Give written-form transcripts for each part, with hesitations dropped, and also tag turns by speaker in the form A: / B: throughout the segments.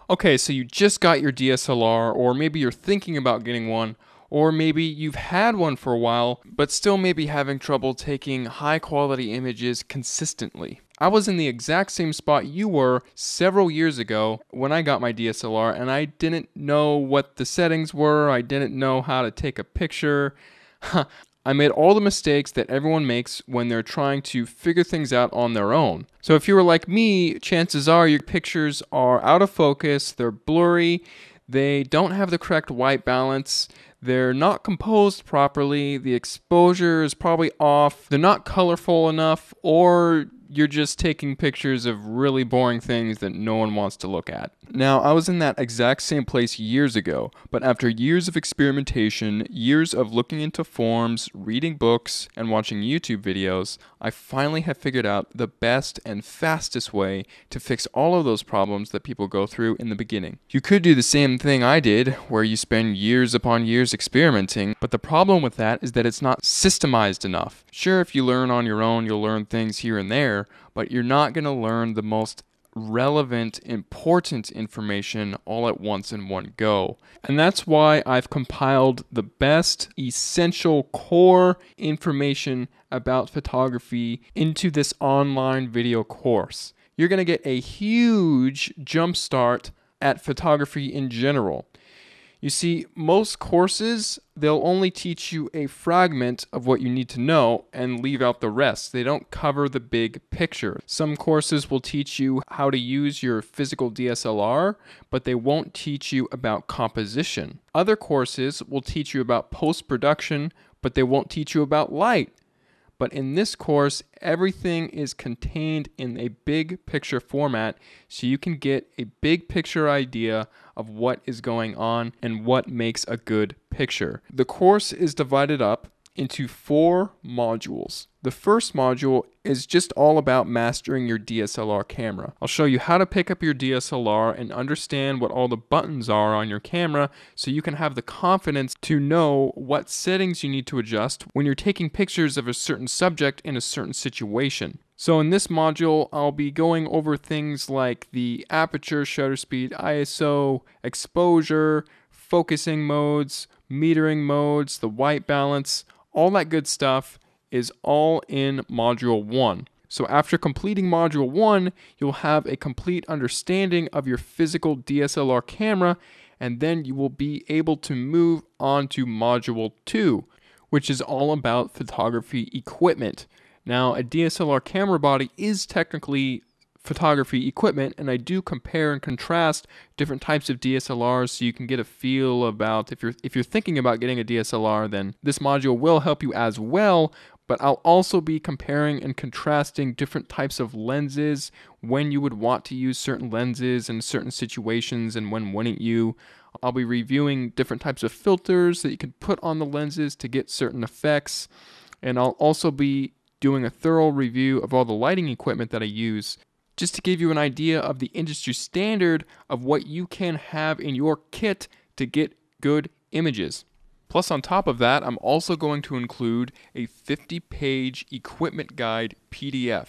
A: Okay, so you just got your DSLR, or maybe you're thinking about getting one, or maybe you've had one for a while, but still maybe having trouble taking high quality images consistently. I was in the exact same spot you were several years ago when I got my DSLR, and I didn't know what the settings were, I didn't know how to take a picture. I made all the mistakes that everyone makes when they're trying to figure things out on their own. So if you were like me, chances are your pictures are out of focus, they're blurry, they don't have the correct white balance, they're not composed properly, the exposure is probably off, they're not colorful enough, or you're just taking pictures of really boring things that no one wants to look at. Now, I was in that exact same place years ago, but after years of experimentation, years of looking into forums, reading books, and watching YouTube videos, I finally have figured out the best and fastest way to fix all of those problems that people go through in the beginning. You could do the same thing I did, where you spend years upon years experimenting, but the problem with that is that it's not systemized enough. Sure, if you learn on your own, you'll learn things here and there, but you're not going to learn the most relevant, important information all at once in one go. And that's why I've compiled the best, essential, core information about photography into this online video course. You're going to get a huge jump start at photography in general. You see, most courses, they'll only teach you a fragment of what you need to know and leave out the rest. They don't cover the big picture. Some courses will teach you how to use your physical DSLR, but they won't teach you about composition. Other courses will teach you about post-production, but they won't teach you about light. But in this course, everything is contained in a big picture format, so you can get a big picture idea of what is going on and what makes a good picture. The course is divided up into 4 modules. The first module is just all about mastering your DSLR camera. I'll show you how to pick up your DSLR and understand what all the buttons are on your camera so you can have the confidence to know what settings you need to adjust when you're taking pictures of a certain subject in a certain situation. So in this module, I'll be going over things like the aperture, shutter speed, ISO, exposure, focusing modes, metering modes, the white balance. All that good stuff is all in Module 1. So after completing Module 1, you'll have a complete understanding of your physical DSLR camera, and then you will be able to move on to Module 2, which is all about photography equipment. Now, a DSLR camera body is technically photography equipment, and I do compare and contrast different types of DSLRs so you can get a feel about if you're thinking about getting a DSLR, then this module will help you as well. But I'll also be comparing and contrasting different types of lenses, when you would want to use certain lenses in certain situations and when wouldn't you. I'll be reviewing different types of filters that you can put on the lenses to get certain effects, and I'll also be doing a thorough review of all the lighting equipment that I use, just to give you an idea of the industry standard of what you can have in your kit to get good images. Plus, on top of that, I'm also going to include a 50-page equipment guide PDF.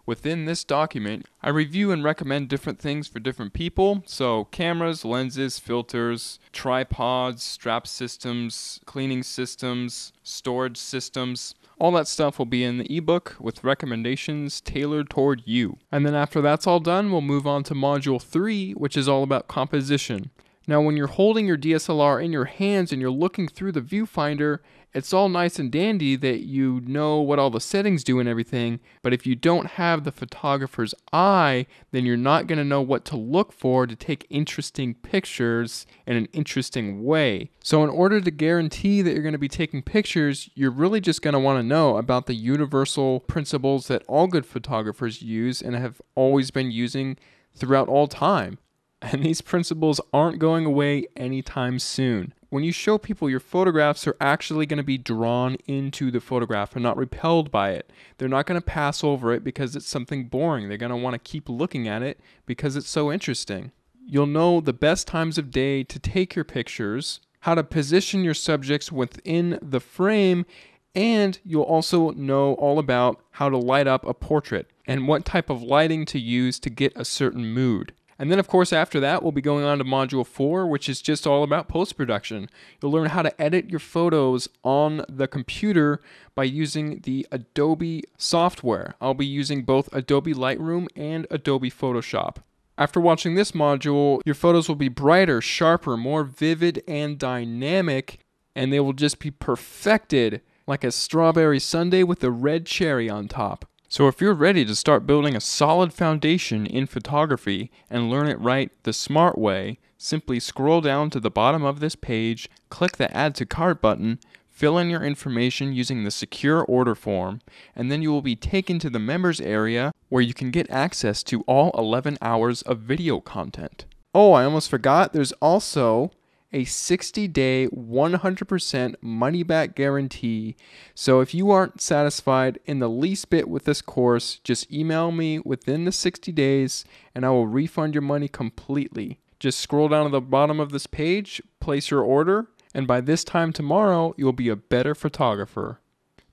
A: Within this document, I review and recommend different things for different people. So cameras, lenses, filters, tripods, strap systems, cleaning systems, storage systems. All that stuff will be in the ebook with recommendations tailored toward you. And then after that's all done, we'll move on to Module 3, which is all about composition. Now, when you're holding your DSLR in your hands and you're looking through the viewfinder, it's all nice and dandy that you know what all the settings do and everything, but if you don't have the photographer's eye, then you're not going to know what to look for to take interesting pictures in an interesting way. So in order to guarantee that you're going to be taking pictures, you're really just going to want to know about the universal principles that all good photographers use and have always been using throughout all time. And these principles aren't going away anytime soon. When you show people your photographs, they're actually going to be drawn into the photograph and not repelled by it. They're not going to pass over it because it's something boring. They're going to want to keep looking at it because it's so interesting. You'll know the best times of day to take your pictures, how to position your subjects within the frame, and you'll also know all about how to light up a portrait and what type of lighting to use to get a certain mood. And then, of course, after that, we'll be going on to Module 4, which is just all about post-production. You'll learn how to edit your photos on the computer by using the Adobe software. I'll be using both Adobe Lightroom and Adobe Photoshop. After watching this module, your photos will be brighter, sharper, more vivid, and dynamic, and they will just be perfected like a strawberry sundae with a red cherry on top. So if you're ready to start building a solid foundation in photography and learn it right the smart way, simply scroll down to the bottom of this page, click the Add to Cart button, fill in your information using the secure order form, and then you will be taken to the members area where you can get access to all 11 hours of video content. Oh, I almost forgot, there's also a 60-day 100% money-back guarantee. So if you aren't satisfied in the least bit with this course, just email me within the 60 days and I will refund your money completely. Just scroll down to the bottom of this page, place your order, and by this time tomorrow, you'll be a better photographer.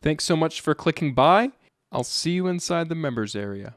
A: Thanks so much for clicking by. I'll see you inside the members area.